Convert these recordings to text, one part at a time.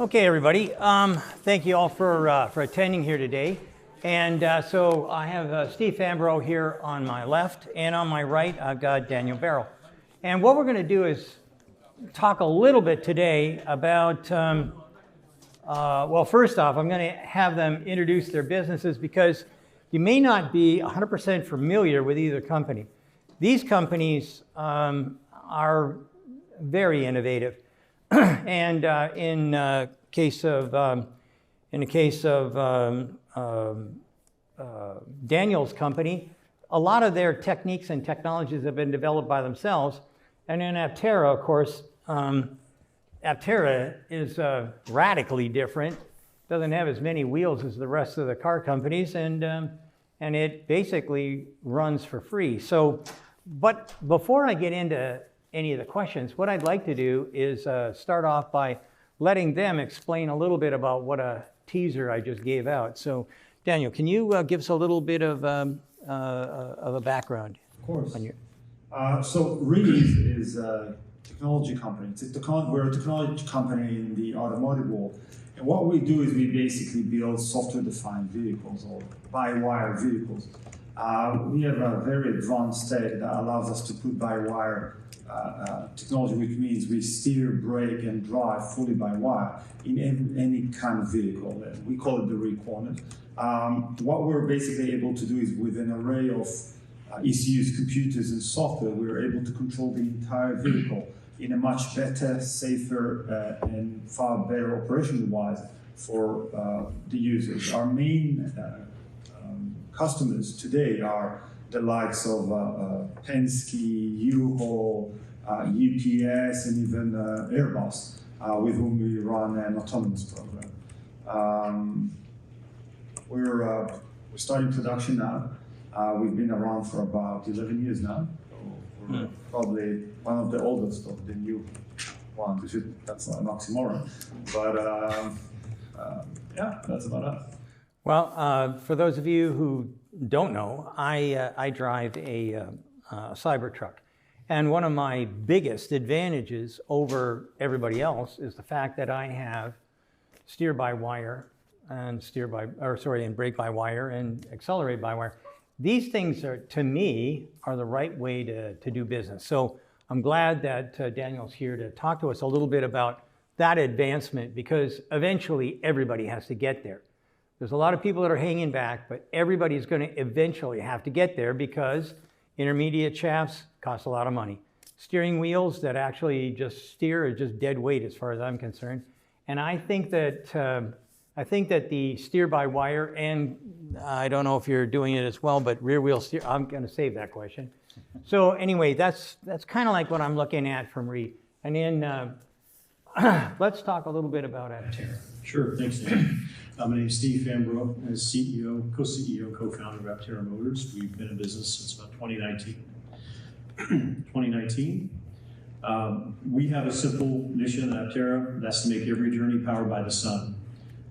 Okay, everybody. Thank you all for attending here today. And so I have Steve Fambro here on my left, and on my right I've got Daniel Barrow. And what we're going to do is talk a little bit today about, well, first off, I'm going to have them introduce their businesses because you may not be 100% familiar with either company. These companies are very innovative. And in the case of Daniel's company, a lot of their techniques and technologies have been developed by themselves. And in Aptera, of course, Aptera is radically different. Doesn't have as many wheels as the rest of the car companies, and it basically runs for free. So, but before I get into any of the questions, what I'd like to do is start off by letting them explain a little bit about what a teaser I just gave out. So, Daniel, can you give us a little bit of a background? Of course. On your... So Reeve is a technology company. We're a technology company in the automotive world. And what we do is we basically build software-defined vehicles or by-wire vehicles. We have a very advanced tech that allows us to put by-wire technology, which means we steer, brake, and drive fully by wire in any kind of vehicle. We call it the recorner. What we're basically able to do is with an array of ECUs, computers, and software, we're able to control the entire vehicle in a much better, safer, and far better operation-wise for the users. Our main customers today are the likes of Penske, U-Haul, UPS, and even Airbus, with whom we run an autonomous program. We're starting production now. We've been around for about 11 years now. So we're probably one of the oldest of the new ones. That's an oxymoron. But yeah, that's about us. Well, for those of you who don't know, I drive a Cybertruck. And one of my biggest advantages over everybody else is the fact that I have steer-by-wire and and brake-by-wire and accelerate-by-wire. These things are, to me, are the right way to do business. So I'm glad that Daniel's here to talk to us a little bit about that advancement, because eventually everybody has to get there. There's a lot of people that are hanging back, but everybody's going to eventually have to get there because intermediate shafts cost a lot of money. Steering wheels that actually just steer are just dead weight as far as I'm concerned. And I think that the steer-by-wire, and I don't know if you're doing it as well, but rear wheel steer, I'm going to save that question. So anyway, that's kind of like what I'm looking at from Reeve. And then let's talk a little bit about Aptera. Sure, thanks, Dan. My name is Steve Fambro. I'm CEO, co-CEO, co-founder of Aptera Motors. We've been in business since about 2019. We have a simple mission at Aptera, that's to make every journey powered by the sun.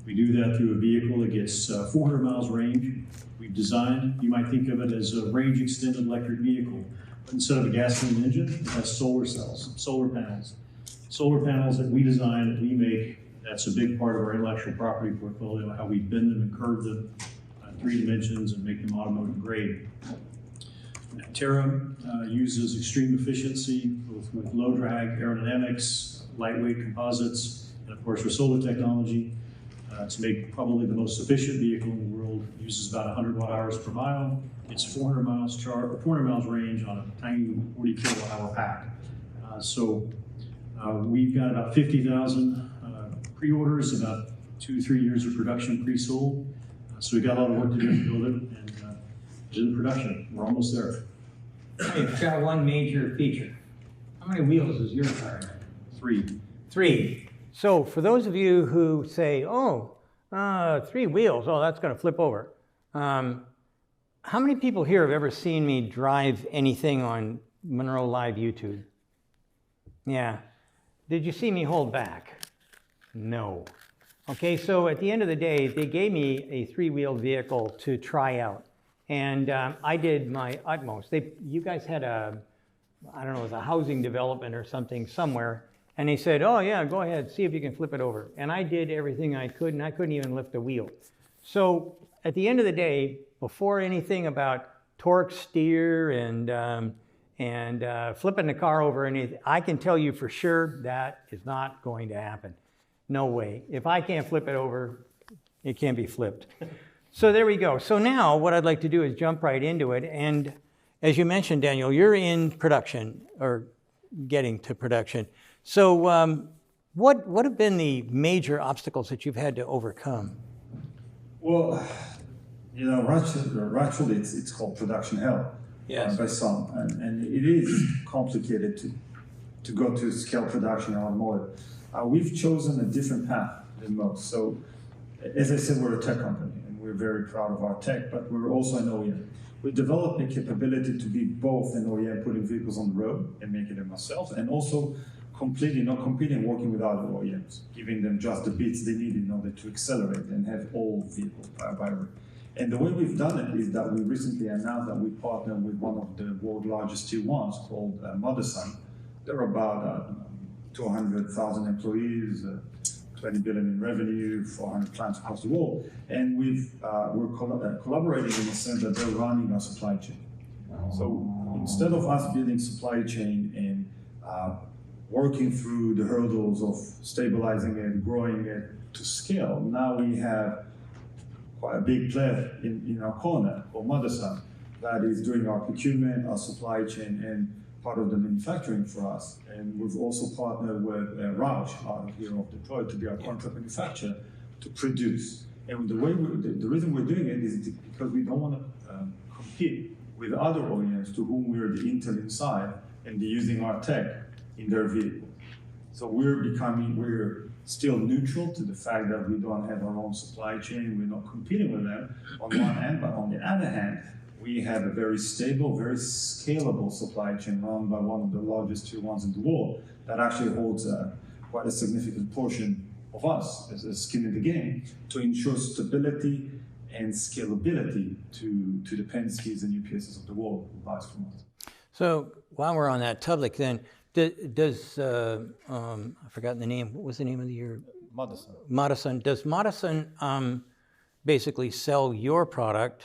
We do that through a vehicle that gets 400 miles range. We've designed, you might think of it as a range extended electric vehicle, but instead of a gasoline engine, it has solar cells, solar panels. Solar panels that we design, that we make. That's a big part of our intellectual property portfolio, how we bend them and curve them in 3 dimensions and make them automotive grade. Aptera uses extreme efficiency both with low drag aerodynamics, lightweight composites, and of course our solar technology to make probably the most efficient vehicle in the world. It uses about 100 watt-hours per mile. It's 400 miles range on a tiny 40 kilowatt-hour pack. We've got about 50,000 pre-orders, about 2-3 years of production pre-sold. So we've got a lot of work to do to build it, and it's in production. We're almost there. It's got one major feature. How many wheels is your car? 3. 3. So for those of you who say, 3 wheels, that's going to flip over. How many people here have ever seen me drive anything on Munro Live YouTube? Yeah. Did you see me hold back? No. Okay, so at the end of the day, they gave me a 3-wheeled vehicle to try out. And I did my utmost. You guys had it was a housing development or something somewhere, And they said, oh yeah, go ahead, see if you can flip it over. And I did everything I could, and I couldn't even lift a wheel. So at the end of the day, before anything about torque steer and flipping the car over, anything, I can tell you for sure that is not going to happen. No way. If I can't flip it over, it can't be flipped. So there we go. So now what I'd like to do is jump right into it. And as you mentioned, Daniel, you're in production or getting to production. So what have been the major obstacles that you've had to overcome? Well, you know, actually it's called production hell. Yes. By some, and it is complicated to go to scale production in automotive. We've chosen a different path than most. So, as I said, we're a tech company, and we're very proud of our tech, but we're also an OEM. We developed a capability to be both an OEM, putting vehicles on the road and making them ourselves, and also completely not competing, working with other OEMs, giving them just the bits they need in order to accelerate and have all vehicles by road. And the way we've done it is that we recently announced that we partnered with one of the world's largest tier ones called Munro. They're about 200,000 employees, 20 billion in revenue, 400 plants across the world. And we're collaborating in the sense that they're running our supply chain. So instead of us building supply chain and working through the hurdles of stabilizing it, growing it to scale, now we have quite a big player in our corner called Munro that is doing our procurement, our supply chain, and part of the manufacturing for us. And we've also partnered with Roush out of here of Detroit to be our contract manufacturer to produce. And the reason we're doing it is because we don't want to compete with other OEMs to whom we're the Intel inside and they're using our tech in their vehicle. So we're still neutral to the fact that we don't have our own supply chain, we're not competing with them on one hand, but on the other hand, we have a very stable, very scalable supply chain run by one of the largest tier ones in the world that actually holds quite a significant portion of us as a skin in the game to ensure stability and scalability to the Penske's and UPS's of the world who buys from us. So while we're on that topic then, does I've forgotten the name, what was the name of your? Madison. Does Madison basically sell your product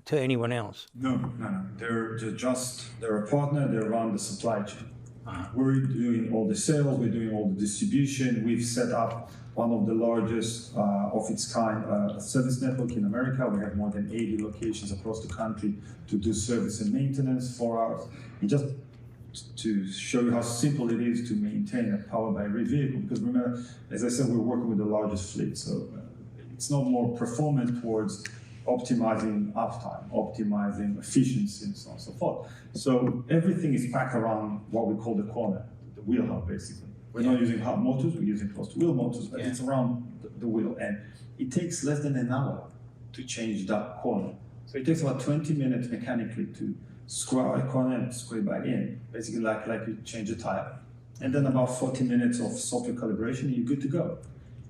to anyone else? No. They're a partner, they run the supply chain. We're doing all the sales, we're doing all the distribution. We've set up one of the largest of its kind service network in America. We have more than 80 locations across the country to do service and maintenance for us. And just to show you how simple it is to maintain a powered-by-rear vehicle, because remember, as I said, we're working with the largest fleet, so it's not more performant towards optimizing uptime, optimizing efficiency, and so on and so forth. So everything is packed around what we call the corner, the wheel hub, basically. We're not using hub motors, we're using close-to-wheel motors, but it's around the wheel, and it takes less than an hour to change that corner. So it takes about 20 minutes mechanically to screw out a corner and screw it back in, basically like you change a tire. And then about 40 minutes of software calibration, and you're good to go.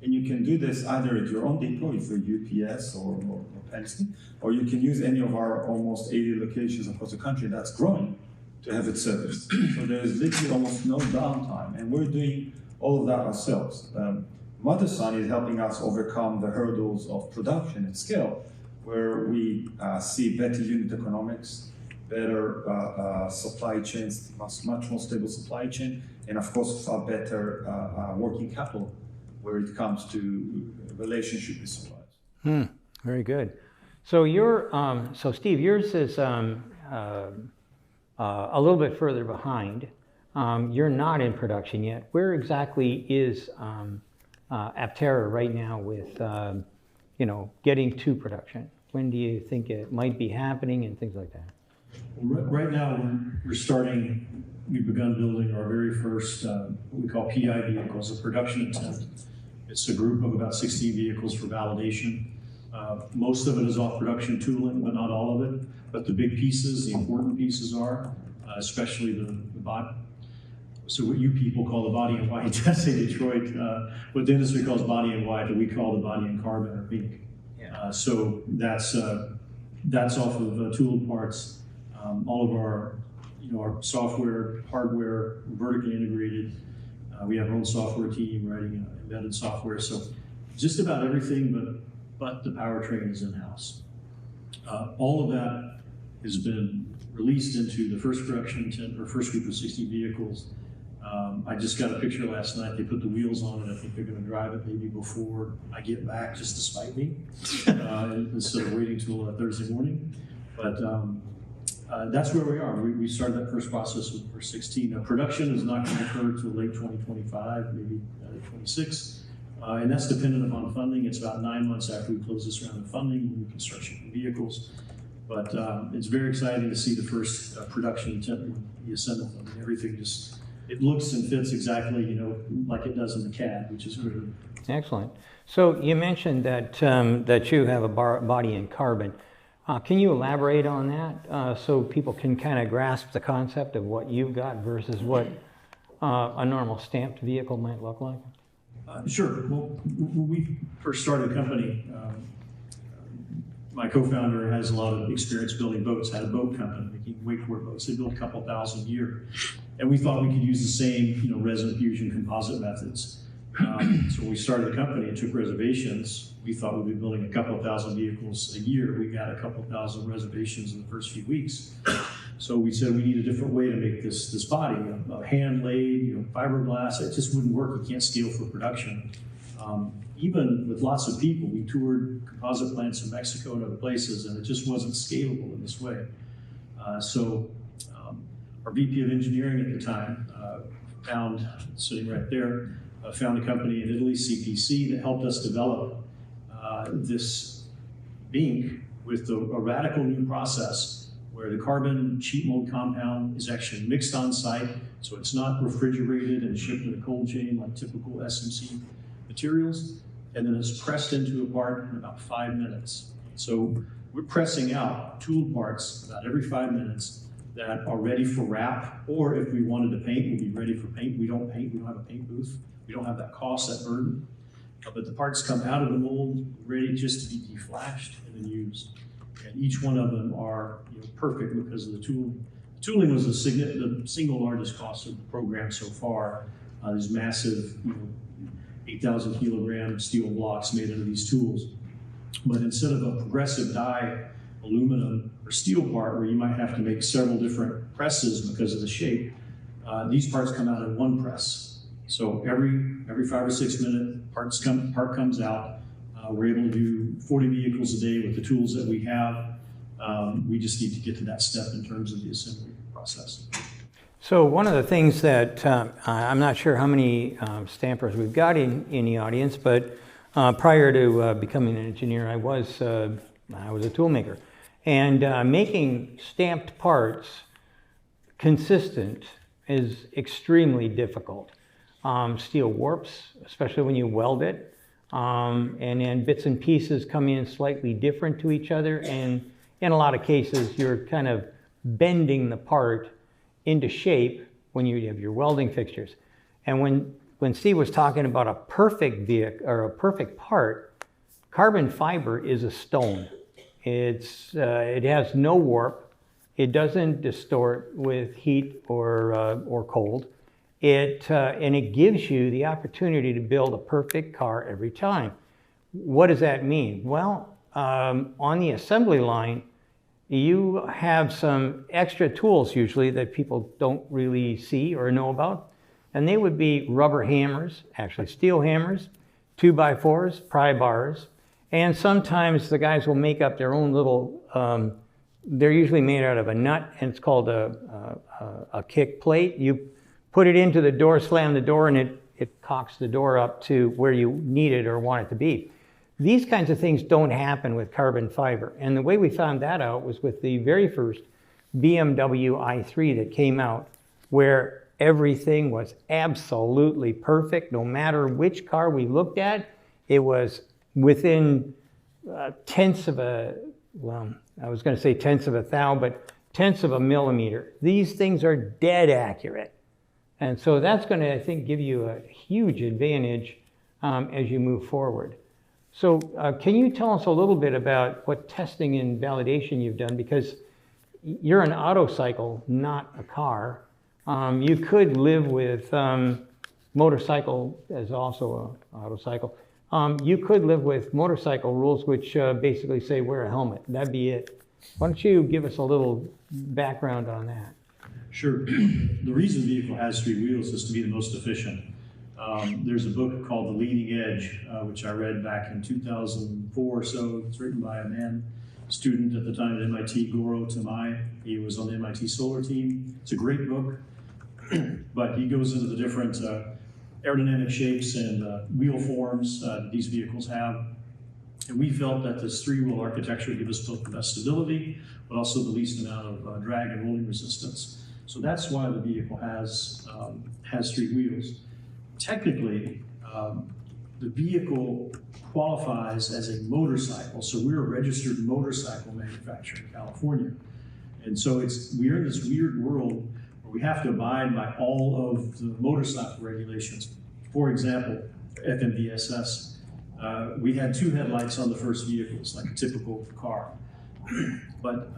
And you can do this either at your own depot for UPS or Penske, or you can use any of our almost 80 locations across the country that's growing to have it serviced. So there's literally almost no downtime, and we're doing all of that ourselves. Munro is helping us overcome the hurdles of production at scale, where we see better unit economics, better supply chains, much more stable supply chain, and of course far better working capital where it comes to relationship with suppliers. Very good. So so Steve, yours is a little bit further behind. You're not in production yet. Where exactly is Aptera right now with getting to production? When do you think it might be happening and things like that? Right now, we've begun building our very first, what we call PI vehicles, a production attempt. It's a group of about 16 vehicles for validation. Most of it is off production tooling, but not all of it. But the big pieces, the important pieces are, especially the body. So what you people call the body and white, that's in Detroit. What the industry calls body and white, we call the body and carbon or pink. So that's off of tooled parts. All of our software, hardware, vertically integrated. We have our own software team writing embedded software. So just about everything but the powertrain is in-house. All of that has been released into the first production intent, or first group of 60 vehicles. I just got a picture last night. They put the wheels on it. I think they're going to drive it maybe before I get back, just to spite me, instead of waiting till Thursday morning. But that's where we are. We started that first process with first 16. Now, production is not going to occur until late 2025, maybe 26. And that's dependent upon funding. It's about 9 months after we close this round of funding when we can start shipping vehicles. But it's very exciting to see the first production intent when you assemble them. And everything just, it looks and fits exactly, you know, like it does in the CAD, which is good. Excellent. So you mentioned that that you have a body in carbon. Can you elaborate on that so people can kind of grasp the concept of what you've got versus what a normal stamped vehicle might look like? Sure. Well, when we first started the company, my co-founder has a lot of experience building boats, had a boat company making wakeboard boats. They built a couple thousand a year. And we thought we could use the same, you know, resin fusion composite methods. So when we started the company and took reservations, we thought we'd be building a couple thousand vehicles a year. We got a couple thousand reservations in the first few weeks. So we said we need a different way to make this body, a hand laid, you know, fiberglass. It just wouldn't work. You can't scale for production. Even with lots of people, we toured composite plants in Mexico and other places, and it just wasn't scalable in this way. So our VP of engineering at the time found, sitting right there, found a company in Italy, CPC, that helped us develop this ink with a radical new process where the carbon sheet mold compound is actually mixed on site, so it's not refrigerated and shipped in a cold chain like typical SMC materials, and then it's pressed into a part in about 5 minutes. So we're pressing out tool parts about every 5 minutes that are ready for wrap, or if we wanted to paint, we'll be ready for paint. We don't paint, we don't have a paint booth. We don't have that cost, that burden. But the parts come out of the mold, ready just to be deflashed and then used. And each one of them are, you know, perfect because of the tooling. Tooling was the single largest cost of the program so far. These massive, you know, 8,000 kilogram steel blocks made out of these tools. But instead of a progressive die aluminum or steel part where you might have to make several different presses because of the shape, these parts come out in one press. So every 5 or 6 minute part comes out. We're able to do 40 vehicles a day with the tools that we have. We just need to get to that step in terms of the assembly process. So one of the things that I'm not sure how many stampers we've got in the audience, but prior to becoming an engineer, I was a tool maker. And making stamped parts consistent is extremely difficult. Steel warps, especially when you weld it, and then bits and pieces come in slightly different to each other, and in a lot of cases you're kind of bending the part into shape when you have your welding fixtures. And when Steve was talking about a perfect vehicle or a perfect part, carbon fiber is a stone. It has no warp. It doesn't distort with heat or cold. And it gives you the opportunity to build a perfect car every time. What does that mean? Well, on the assembly line, you have some extra tools usually that people don't really see or know about. And they would be rubber hammers, actually steel hammers, 2x4s, pry bars, and sometimes the guys will make up their own little, they're usually made out of a nut, and it's called a kick plate. You put it into the door, slam the door, and it cocks the door up to where you need it or want it to be. These kinds of things don't happen with carbon fiber. And the way we found that out was with the very first BMW i3 that came out, where everything was absolutely perfect. No matter which car we looked at, it was within tenths of a, well, I was going to say tenths of a thou, but tenths of a millimeter. These things are dead accurate. And so that's going to, I think, give you a huge advantage as you move forward. So can you tell us a little bit about what testing and validation you've done? Because you're an auto cycle, not a car. You could live with motorcycle is also a autocycle. You could live with motorcycle rules, which basically say wear a helmet. That'd be it. Why don't you give us a little background on that? Sure. The reason the vehicle has three wheels is to be the most efficient. There's a book called The Leading Edge, which I read back in 2004 or so. It's written by a student at the time at MIT, Goro Tamai. He was on the MIT solar team. It's a great book, but he goes into the different aerodynamic shapes and wheel forms these vehicles have. And we felt that this three-wheel architecture would give us both the best stability, but also the least amount of drag and rolling resistance. So that's why the vehicle has three wheels. Technically, the vehicle qualifies as a motorcycle, so we're a registered motorcycle manufacturer in California. And so we're in this weird world where we have to abide by all of the motorcycle regulations. For example, FMVSS, we had two headlights on the first vehicles, like a typical car. But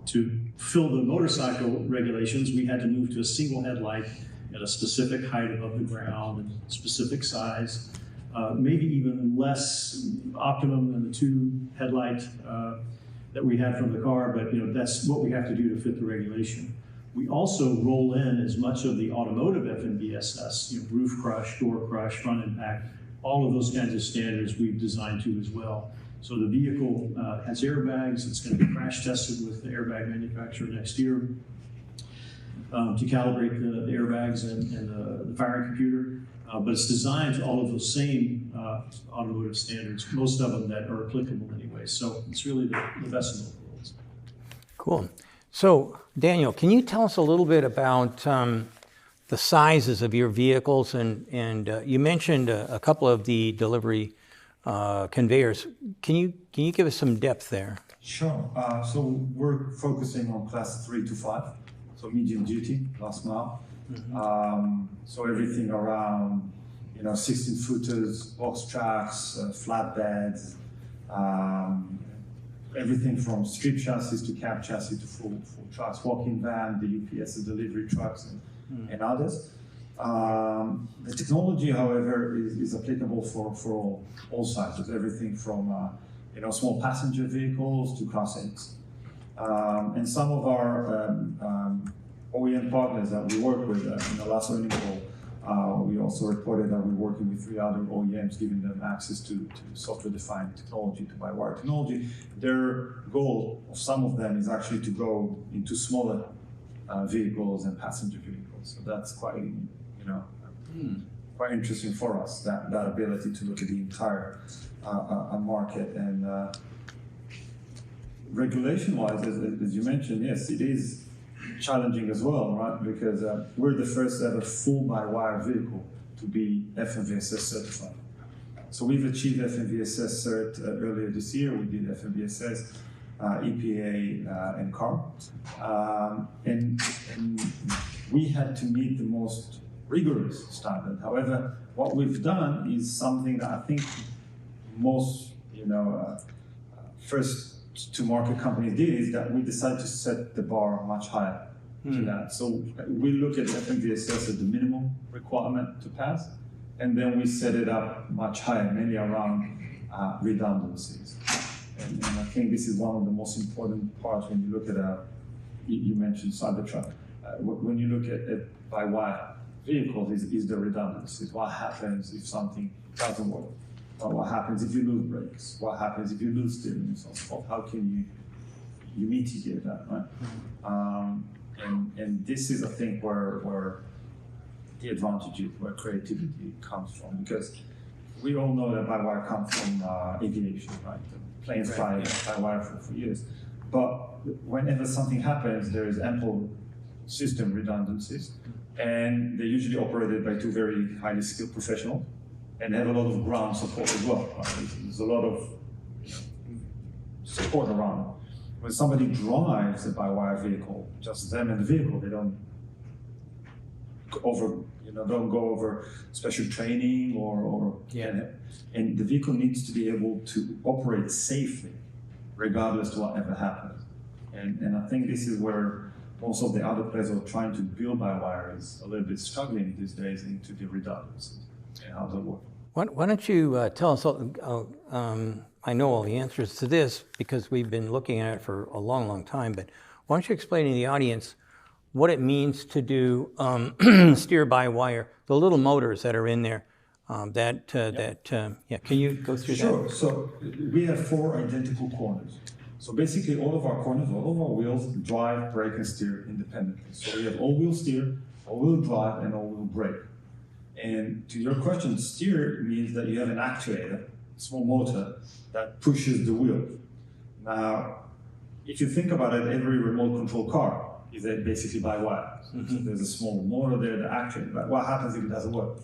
to fill the motorcycle regulations, we had to move to a single headlight at a specific height above the ground and specific size, maybe even less optimum than the two headlight that we had from the car, but that's what we have to do to fit the regulation. We also roll in as much of the automotive FMVSS, roof crush, door crush, front impact, all of those kinds of standards we've designed to as well. So the vehicle has airbags. It's going to be crash tested with the airbag manufacturer next year to calibrate the airbags and the firing computer. But it's designed to all of those same automotive standards, most of them that are applicable anyway. So it's really the best of both worlds. Cool. So, Daniel, can you tell us a little bit about the sizes of your vehicles? And you mentioned a couple of the delivery conveyors. Can you give us some depth there? Sure. So we're focusing on class 3 to 5, so medium duty, last mile. Mm-hmm. So everything around, 16 footers, box tracks, flatbeds, everything from strip chassis to cab chassis to full trucks, walk-in van, the UPS delivery trucks, and others. The technology, however, is applicable for all sizes, everything from small passenger vehicles to Class 8s. And some of our OEM partners that we work with in the last earnings call, we also reported that we're working with 3 other OEMs, giving them access to software-defined technology, to by-wire technology. Their goal of some of them is actually to go into smaller vehicles and passenger vehicles. So that's quite interesting for us, that ability to look at the entire market. And regulation-wise, as you mentioned, yes, it is challenging as well, right? Because we're the first ever full by-wire vehicle to be FMVSS certified. So we've achieved FMVSS cert earlier this year. We did FMVSS, EPA, and CARB. And we had to meet the most rigorous standard. However, what we've done is something that I think most, first to market companies did, is that we decided to set the bar much higher to that. So we look at FMVSS as the minimum requirement to pass, and then we set it up much higher, mainly around redundancies. And I think this is one of the most important parts when you look at you mentioned Cybertruck. When you look at by-wire vehicles, is the redundancies. What happens if something doesn't work? What happens if you lose brakes? What happens if you lose steering and so forth? How can you mitigate that, right? And this is, I think, where the advantage is, where creativity comes from, because we all know that by-wire comes from aviation, right? The planes fly by-wire for years. But whenever something happens, there is ample system redundancies, and they're usually operated by 2 very highly skilled professionals, and have a lot of ground support as well. Right? There's a lot of support around. When somebody drives a by-wire vehicle, just them and the vehicle, they don't go over special training and the vehicle needs to be able to operate safely, regardless to whatever happens. And I think this is where most of the other players who are trying to build by-wire is a little bit struggling these days into the redundancy and how that works. Why don't you tell us, I know all the answers to this because we've been looking at it for a long, long time, but why don't you explain to the audience what it means to do steer-by-wire, the little motors that are in there, can you go through that? Sure. So we have 4 identical corners. So basically all of our corners, all of our wheels drive, brake, and steer independently. So we have all-wheel steer, all-wheel drive, and all-wheel brake. And to your question, steer means that you have an actuator, a small motor, that pushes the wheel. Now, if you think about it, every remote control car is basically by wire. So there's a small motor there, the actuator. But what happens if it doesn't work?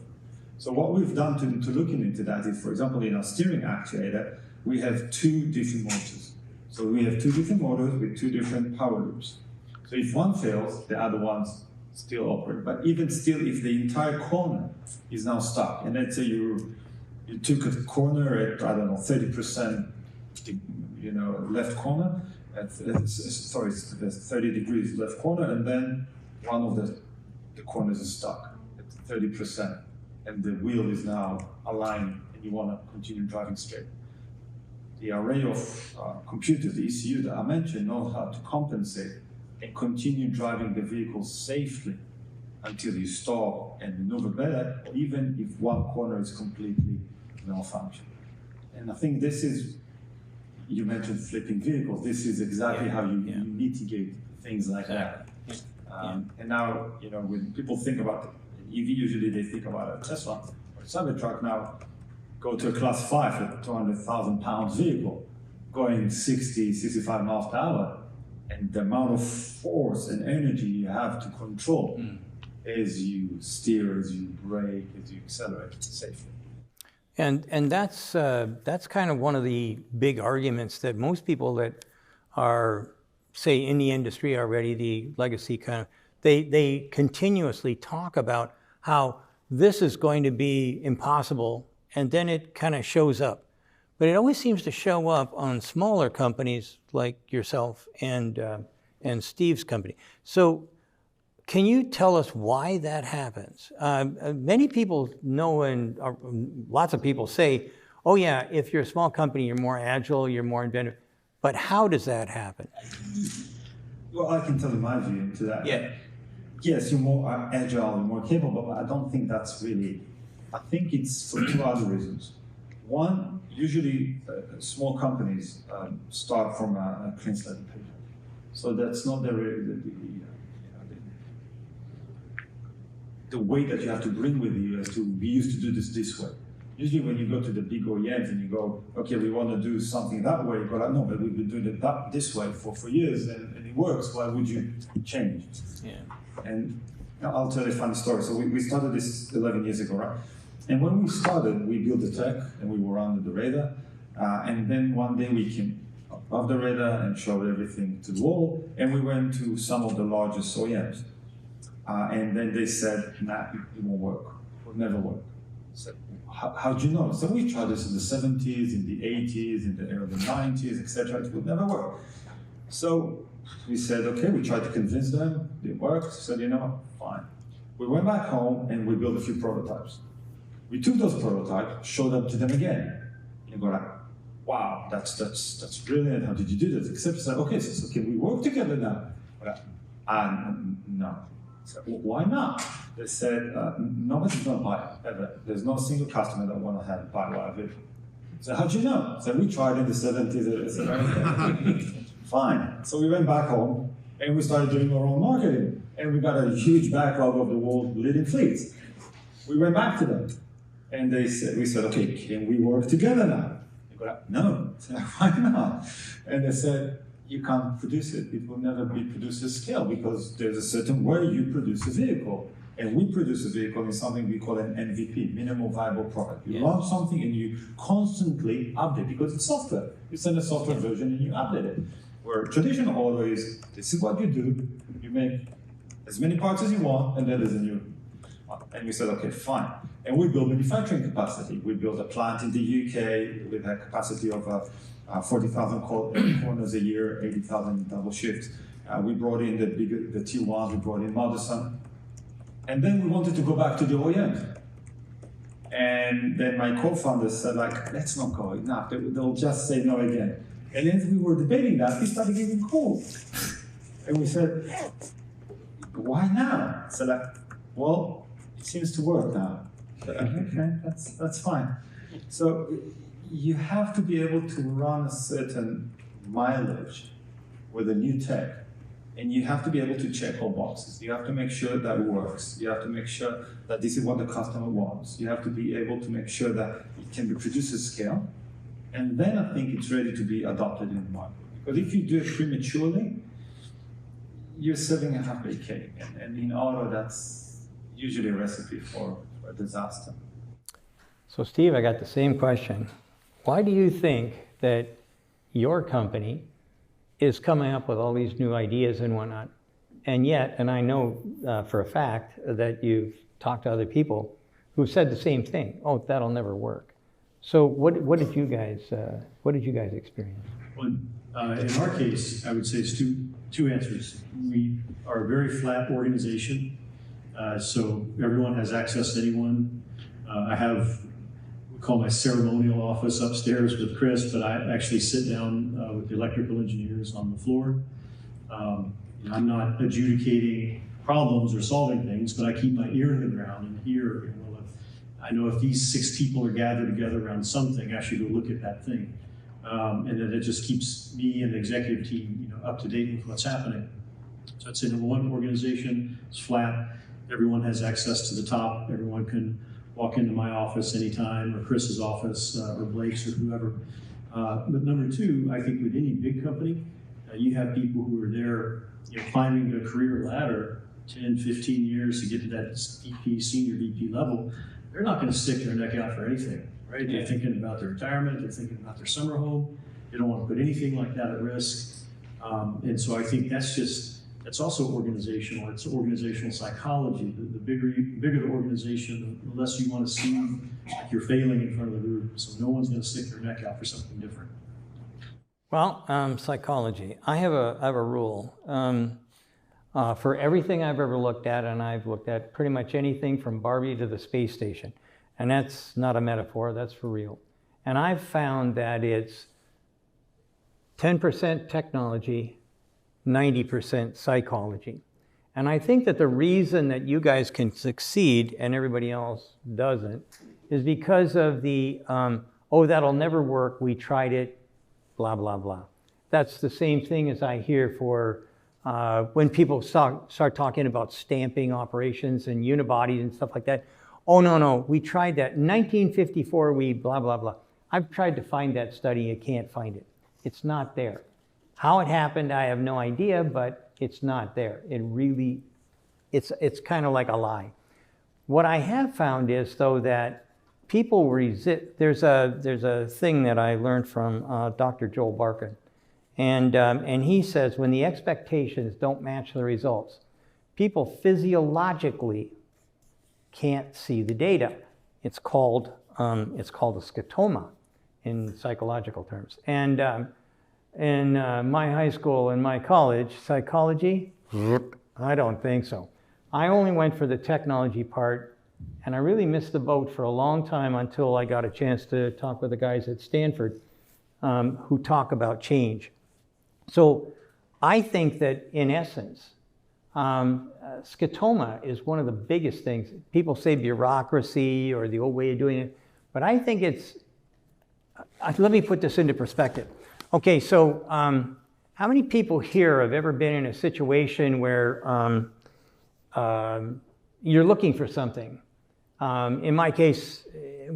So what we've done to look into that is, for example, in our steering actuator, we have 2 different motors. So we have 2 different motors with 2 different power loops. So if one fails, the other ones still operate. But even still, if the entire corner is now stuck, and let's say you took a corner at, I don't know, 30%, left corner, sorry, 30 degrees left corner, and then one of the corners is stuck at 30%, and the wheel is now aligned, and you want to continue driving straight. The array of computers, the ECU that I mentioned, know how to compensate and continue driving the vehicle safely until you stop and maneuver better, even if one corner is completely malfunctioning. And I think this is, you mentioned flipping vehicles, this is exactly how you mitigate things like that. And now, when people think about EV, usually they think about a Tesla or a Cybertruck. Now, go to a class 5, a 200,000 pounds vehicle, going 60, 65 miles per hour, and the amount of force and energy you have to control as you steer, as you brake, as you accelerate safely. And that's kind of one of the big arguments that most people that are, say, in the industry already, the legacy kind of, they continuously talk about how this is going to be impossible, and then it kind of shows up. But it always seems to show up on smaller companies like yourself and Steve's company. So can you tell us why that happens? Many people know, and lots of people say, oh yeah, if you're a small company, you're more agile, you're more inventive. But how does that happen? Well, I can tell you my view into that. Yeah. Yes, you're more agile, you're more capable, but I don't think that's really, I think it's for 2 other reasons. One, usually small companies start from a clean slate of paper. So that's not the way that you have to bring with you as to, we used to do this way. Usually when you go to the big OEMs and you go, okay, we want to do something that way, you go like, no, but we've been doing it this way for years and it works, why would you change? Yeah. And I'll tell you a funny story. So we started this 11 years ago, right? And when we started, we built the tech and we were under the radar. And then one day we came above the radar and showed everything to the wall. And we went to some of the largest OEMs. And then they said, nah, it won't work. It will never work. So how'd you know? So we tried this in the 70s, in the 80s, in the early 90s, etc. It would never work. So we said, okay, we tried to convince them. It worked. Said, you know what? Fine. We went back home and we built a few prototypes. We took those prototypes, showed them to them again. And you go like, wow, that's brilliant. How did you do this? Except said, okay, so can we work together now? No. So, why not? They said, nobody's going to buy it, ever. There's no single customer that want to have buy wire vehicle. So how'd you know? So we tried in the 70s. Said, okay. Fine. So we went back home and we started doing our own marketing. And we got a huge backlog of the world's leading fleets. We went back to them. And we said, okay, can we work together now? They go, no. I said, why not? And they said, you can't produce it. It will never be produced at scale because there's a certain way you produce a vehicle. And we produce a vehicle in something we call an MVP, minimal viable product. You launch something and you constantly update because it's software. You send a software version and you update it. Where traditional auto is, this is what you do. You make as many parts as you want, and then there's a new one. And we said, okay, fine. And we built manufacturing capacity. We built a plant in the UK with a capacity of 40,000 corners a year, 80,000 double shifts. We brought in the T1s, we brought in Madison. And then we wanted to go back to the OEMs. And then my co-founder said, like, let's not go enough. They'll just say no again. And as we were debating that, we started getting calls. And we said, why now? So like, well, it seems to work now. So like, okay, that's fine. So you have to be able to run a certain mileage with a new tech. And you have to be able to check all boxes. You have to make sure that it works. You have to make sure that this is what the customer wants. You have to be able to make sure that it can be produced at scale. And then I think it's ready to be adopted in the market. Because if you do it prematurely, you're serving a half-baked cake. And in auto, that's usually a recipe for a disaster. So Steve, I got the same question. Why do you think that your company is coming up with all these new ideas and whatnot? And yet, and I know for a fact that you've talked to other people who said the same thing. Oh, that'll never work. So what did you guys experience? Well, in our case, I would say it's two answers. We are a very flat organization, so everyone has access to anyone. I have we call my ceremonial office upstairs with Chris, but I actually sit down with the electrical engineers on the floor. I'm not adjudicating problems or solving things, but I keep my ear to the ground and hear. I know if these 6 people are gathered together around something, I should go look at that thing. And then it just keeps me and the executive team, up to date with what's happening. So I'd say number one, organization is flat. Everyone has access to the top. Everyone can walk into my office anytime, or Chris's office, or Blake's, or whoever. But number two, I think with any big company, you have people who are there, climbing the career ladder 10, 15 years to get to that VP, senior VP level. They're not going to stick their neck out for anything, right? They're thinking about their retirement. They're thinking about their summer home. They don't want to put anything like that at risk. And so I think that's also organizational. It's organizational psychology. The bigger the organization, the less you want to seem like you're failing in front of the group. So no one's going to stick their neck out for something different. Well, psychology. I have a rule. For everything I've ever looked at, and I've looked at pretty much anything from Barbie to the space station, and that's not a metaphor, that's for real. And I've found that it's 10% technology, 90% psychology. And I think that the reason that you guys can succeed and everybody else doesn't is because of the, oh, that'll never work, we tried it, blah, blah, blah. That's the same thing as I hear for when people start talking about stamping operations and unibodies and stuff like that. Oh, no, we tried that. In 1954, we blah, blah, blah. I've tried to find that study, you can't find it. It's not there. How it happened, I have no idea, but it's not there. It really, it's kind of like a lie. What I have found is, though, that people resist. There's a thing that I learned from Dr. Joel Barkan. And he says when the expectations don't match the results, people physiologically can't see the data. It's called a scotoma in psychological terms. And in my high school and my college, psychology, I don't think so. I only went for the technology part, and I really missed the boat for a long time until I got a chance to talk with the guys at Stanford who talk about change. So I think that in essence, scotoma is one of the biggest things. People say bureaucracy or the old way of doing it, but I think it's, let me put this into perspective. Okay, so how many people here have ever been in a situation where you're looking for something? In my case,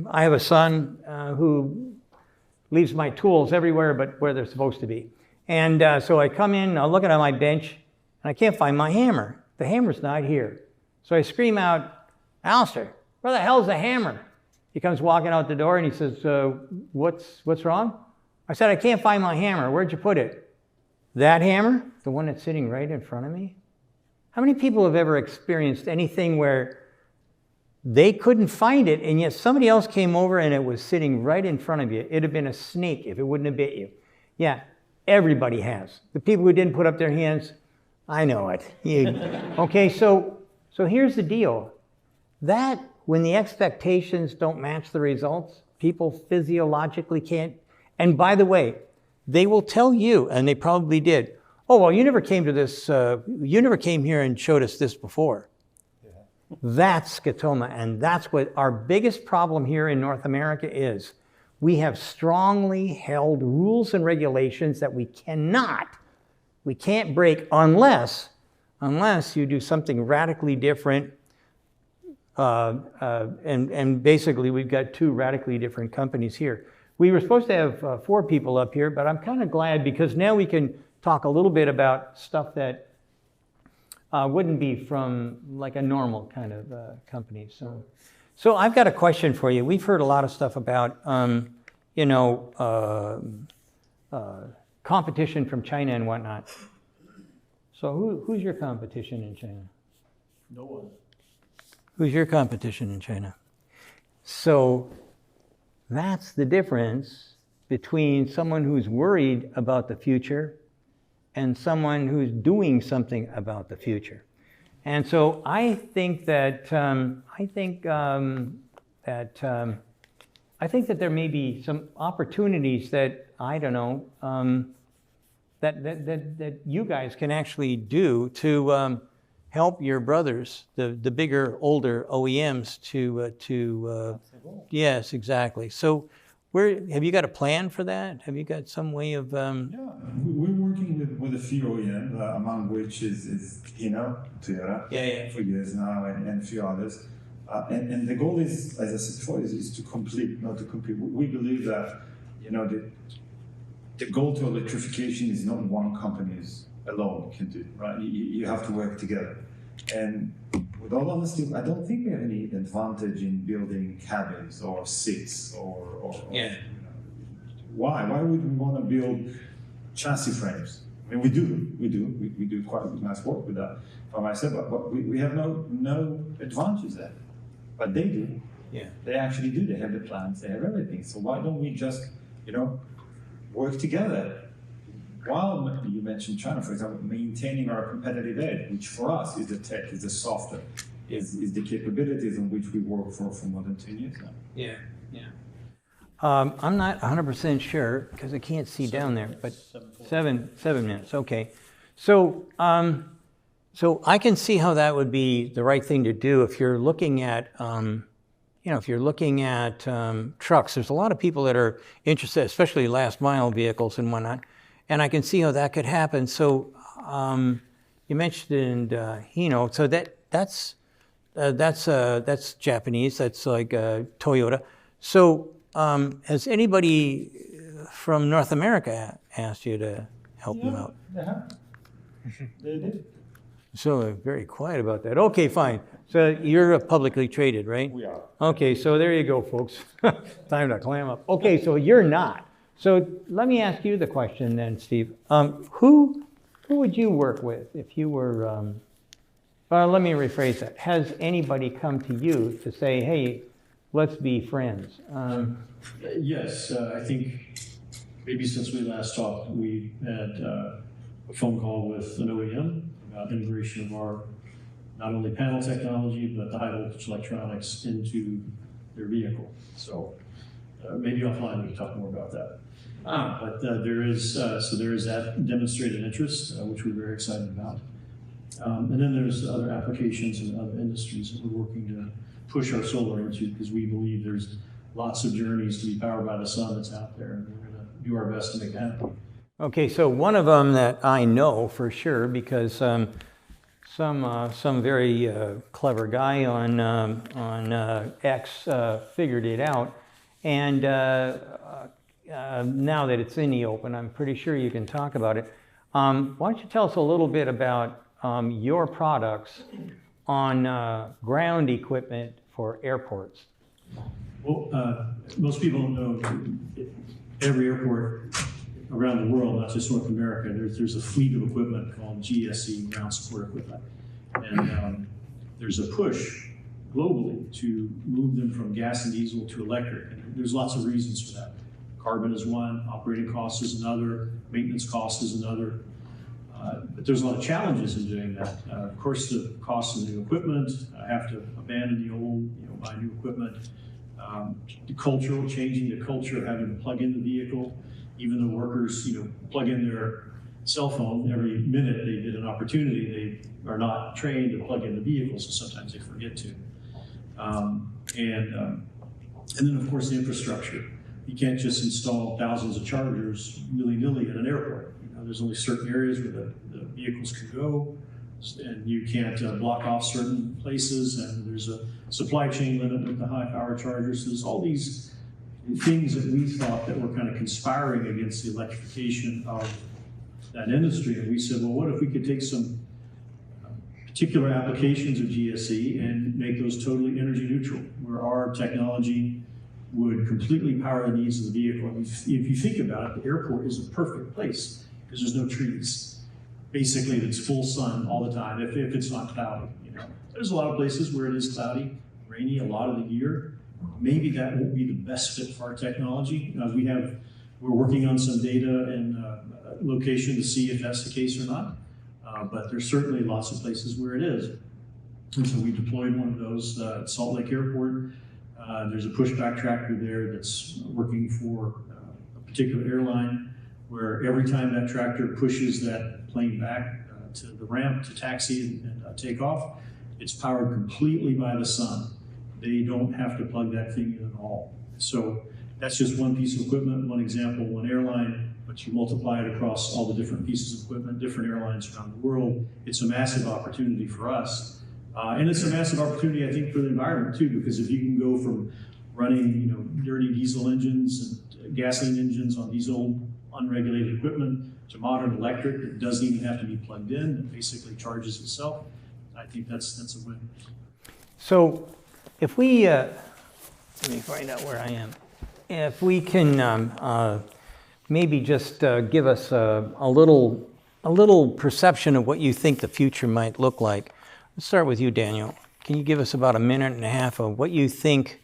I have a son who leaves my tools everywhere but where they're supposed to be. And so I come in, I look at my bench, and I can't find my hammer. The hammer's not here. So I scream out, Alistair, where the hell's the hammer? He comes walking out the door and he says, what's wrong? I said, I can't find my hammer. Where'd you put it? That hammer? The one that's sitting right in front of me? How many people have ever experienced anything where they couldn't find it and yet somebody else came over and it was sitting right in front of you? It'd have been a snake if it wouldn't have bit you. Yeah. Everybody has. The people who didn't put up their hands, I know it. Okay, so here's the deal. That when the expectations don't match the results, people physiologically can't. And by the way, they will tell you, and they probably did, oh, well, you never came to this, you never came here and showed us this before. Yeah. That's scotoma, and that's what our biggest problem here in North America is. We have strongly held rules and regulations that we can't break unless you do something radically different. And basically, we've got two radically different companies here. We were supposed to have 4 people up here, but I'm kind of glad because now we can talk a little bit about stuff that wouldn't be from like a normal kind of company. So I've got a question for you. We've heard a lot of stuff about, competition from China and whatnot. So who's your competition in China? No one. Who's your competition in China? So that's the difference between someone who's worried about the future and someone who's doing something about the future. And so I think that there may be some opportunities that I don't know that you guys can actually do to help your brothers, the bigger, older OEMs to yes, exactly. So have you got a plan for that? Have you got some way of? Yeah, we're working with a few OEMs, among which is Toyota, for years now, and a few others. And the goal is, as I said before, is to complete, not to compete. We believe that the goal to electrification is not one company's alone can do, right? You have to work together. And with all honesty, I don't think we have any advantage in building cabins or seats or why? Why would we want to build chassis frames? I mean, we do quite nice work with that for myself, but we have no advantage there. But they do. Yeah. They actually do. They have the plans. They have everything. So why don't we just, work together? While you mentioned China, for example, maintaining our competitive edge, which for us is the tech, is the software, is the capabilities on which we work for more than 10 years now. Yeah. I'm not 100% sure because I can't see down there, but 7 minutes. Okay. So I can see how that would be the right thing to do if you're looking at, trucks. There's a lot of people that are interested, especially last mile vehicles and whatnot, and I can see how that could happen. So you mentioned Hino, so that's Japanese. That's like Toyota. So has anybody from North America asked you to help them out? They did. So very quiet about that. Okay, fine. So you're publicly traded, right? We are. Okay, so there you go, folks. Time to clam up. Okay, so you're not. So let me ask you the question then, Steve. Who would you work with if you were? Let me rephrase that. Has anybody come to you to say, "Hey, let's be friends"? Yes, I think maybe since we last talked, we had a phone call with an OEM about integration of our not only panel technology but the high voltage electronics into their vehicle. So maybe offline we can talk more about that. But there is that demonstrated interest, which we're very excited about. And then there's other applications in other industries that we're working to push our solar into because we believe there's lots of journeys to be powered by the sun that's out there, and we're going to do our best to make that happen. Okay, so one of them that I know for sure because some very clever guy on X figured it out, and now that it's in the open, I'm pretty sure you can talk about it. Why don't you tell us a little bit about your products on ground equipment for airports? Well, most people don't know every airport around the world, not just North America, there's a fleet of equipment called GSE, ground support equipment. And there's a push globally to move them from gas and diesel to electric. And there's lots of reasons for that. Carbon is one, operating cost is another, maintenance cost is another. But there's a lot of challenges in doing that. Of course, the cost of the equipment, I have to abandon the old, buy new equipment. The cultural, changing the culture, having to plug in the vehicle. Even the workers, plug in their cell phone every minute they get an opportunity. They are not trained to plug in the vehicle, so sometimes they forget to. And then, of course, the infrastructure. You can't just install thousands of chargers willy-nilly at an airport. There's only certain areas where the vehicles can go, and you can't block off certain places, and there's a supply chain limit with the high-power chargers. There's all these things that we thought that were kind of conspiring against the electrification of that industry, and we said, well, what if we could take some particular applications of GSE and make those totally energy neutral, where our technology would completely power the needs of the vehicle. If you think about it, the airport is a perfect place because there's no trees. Basically, it's full sun all the time, if it's not cloudy. There's a lot of places where it is cloudy, rainy a lot of the year. Maybe that won't be the best fit for our technology. We're working on some data and location to see if that's the case or not. But there's certainly lots of places where it is. And so we deployed one of those at Salt Lake Airport. There's a pushback tractor there that's working for a particular airline, where every time that tractor pushes that plane back to the ramp to taxi and take off, it's powered completely by the sun. They don't have to plug that thing in at all. So that's just one piece of equipment, one example, one airline, but you multiply it across all the different pieces of equipment, different airlines around the world. It's a massive opportunity for us. And it's a massive opportunity, I think, for the environment too, because if you can go from running, dirty diesel engines and gasoline engines on these old unregulated equipment to modern electric that doesn't even have to be plugged in, that basically charges itself, I think that's a win. So if we, let me find out where I am. If we can maybe just give us a little perception of what you think the future might look like. Let's start with you, Daniel. Can you give us about a minute and a half of what you think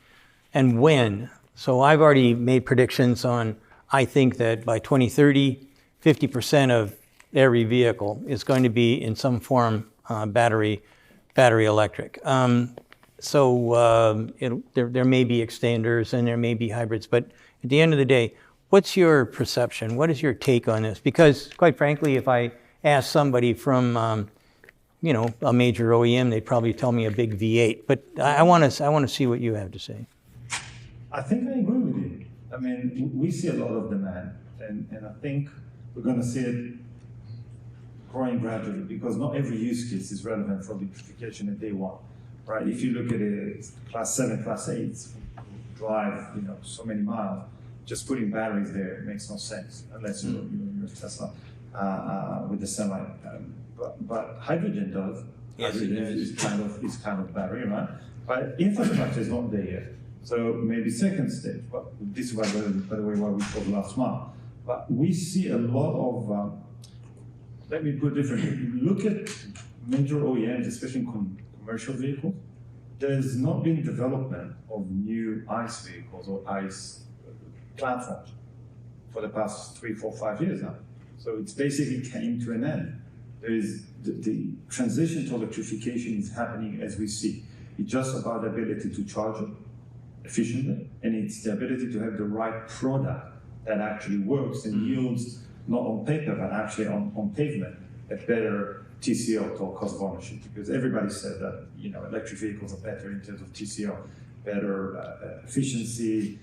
and when? So I've already made predictions on, I think that by 2030, 50% of every vehicle is going to be in some form battery electric. So there may be extenders and there may be hybrids, but at the end of the day, what's your perception? What is your take on this? Because quite frankly, if I ask somebody from a major OEM, they'd probably tell me a big V8. But I want to see what you have to say. I think I agree with you. I mean, we see a lot of demand, and I think we're going to see it growing gradually, because not every use case is relevant for electrification at day one, right? If you look at it, Class 7, Class 8 drive, so many miles, just putting batteries there makes no sense unless you're Tesla with the semi. But hydrogen does. Yes, hydrogen is kind of battery, right? But infrastructure is not there yet. So maybe second stage. But this is by the way what we talked last month. But we see a lot of. Let me put it differently. Look at major OEMs, especially in commercial vehicles. There's not been development of new ICE vehicles or ICE platforms for the past 3, 4, 5 years now. So it's basically came to an end. There is the transition to electrification is happening as we see. It's just about the ability to charge it efficiently, and it's the ability to have the right product that actually works and yields, not on paper, but actually on pavement, a better TCO, total cost of ownership. Because everybody said that electric vehicles are better in terms of TCO, better efficiency,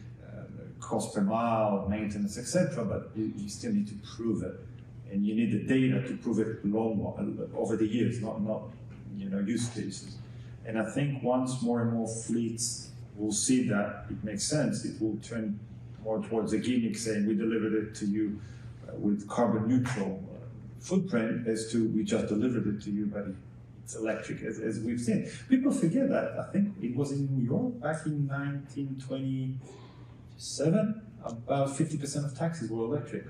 cost per mile, maintenance, etc. But you still need to prove it, and you need the data to prove it over the years, not use cases. And I think once more and more fleets will see that it makes sense, it will turn more towards a gimmick saying we delivered it to you with carbon neutral footprint, as to we just delivered it to you, but it's electric, as we've seen. People forget that. I think it was in New York back in 1927, about 50% of taxis were electric.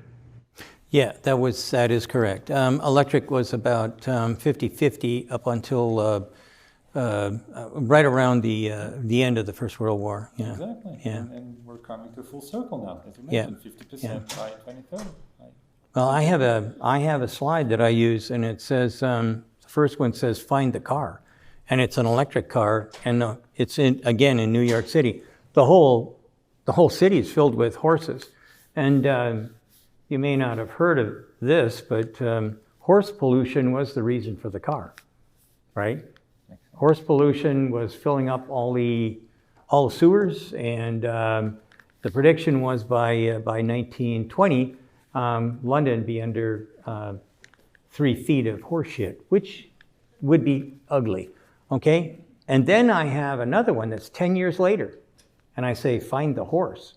Yeah, that is correct. Electric was about 50-50 up until right around the end of the First World War. Yeah. Exactly. Yeah. And we're coming to full circle now, as you mentioned, 50% by 2030. Right? Well, I have a slide that I use, and it says, the first one says, find the car. And it's an electric car, and it's again in New York City. The whole city is filled with horses. And you may not have heard of this, but horse pollution was the reason for the car, right? Horse pollution was filling up all the sewers, and the prediction was by 1920, London be under 3 feet of horse shit, which would be ugly, okay? And then I have another one that's 10 years later, and I say, find the horse.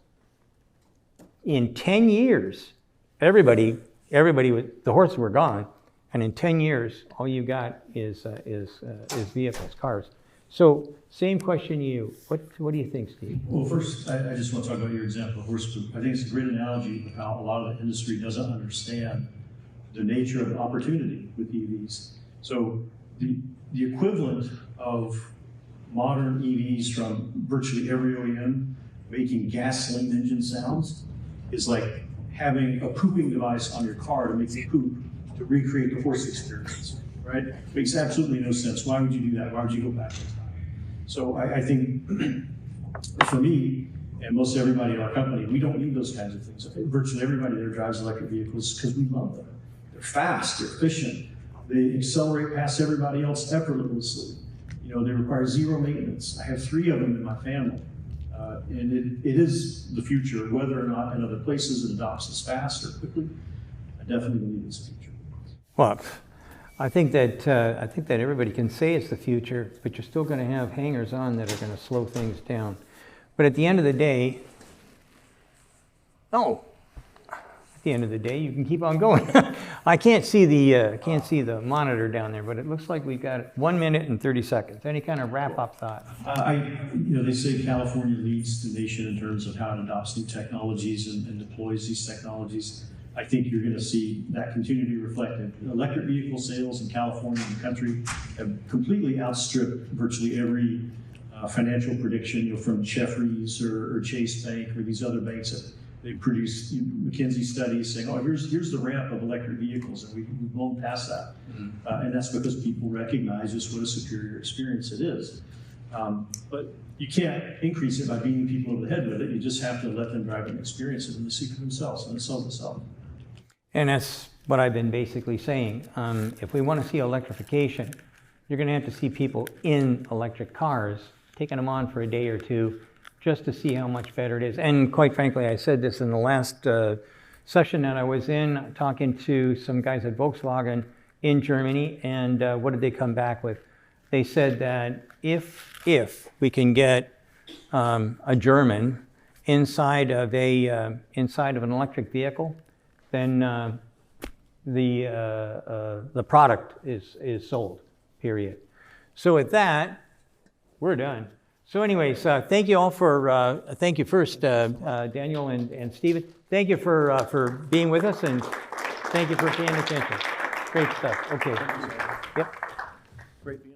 In 10 years, everybody, the horses were gone, and in 10 years, all you got is vehicles, cars. So, same question to you. What do you think, Steve? Well, first, I just want to talk about your example of horse poop. I think it's a great analogy of how a lot of the industry doesn't understand the nature of the opportunity with EVs. So, the equivalent of modern EVs from virtually every OEM making gasoline engine sounds is like having a pooping device on your car to make it poop to recreate the horse experience, right? Makes absolutely no sense. Why would you do that? Why would you go back in time? So I think for me, and most everybody in our company, we don't need those kinds of things. Virtually everybody there drives electric vehicles because we love them. They're fast, they're efficient, they accelerate past everybody else effortlessly. You know, they require zero maintenance. I have 3 of them in my family. And it is the future. Whether or not in other places it adopts as fast or quickly, I definitely believe it's the future. Well, I think that everybody can say it's the future, but you're still going to have hangers-on that are going to slow things down. But at the end of the day, you can keep on going. I can't see the monitor down there, but it looks like we've got 1 minute and 30 seconds. Any kind of wrap-up thought? They say California leads the nation in terms of how it adopts new technologies and deploys these technologies. I think you're going to see that continue to be reflected. Electric vehicle sales in California and the country have completely outstripped virtually every financial prediction, from Jefferies or Chase Bank or these other banks that they produce McKinsey studies saying, oh, here's the ramp of electric vehicles, and we've blown past that. And that's because people recognize just what a superior experience it is. But you can't increase it by beating people over the head with it. You just have to let them drive and experience it, and they see for themselves, and it sells itself. And that's what I've been basically saying. If we want to see electrification, you're going to have to see people in electric cars, taking them on for a day or two, just to see how much better it is. And quite frankly, I said this in the last session that I was in, talking to some guys at Volkswagen in Germany, and what did they come back with? They said that if we can get a German inside of an electric vehicle, then the product is sold, period. So with that, we're done. So anyways, thank you all for, thank you first, Daniel and Stephen. Thank you for being with us, and thank you for paying attention. Great stuff. Okay. Yep. Great.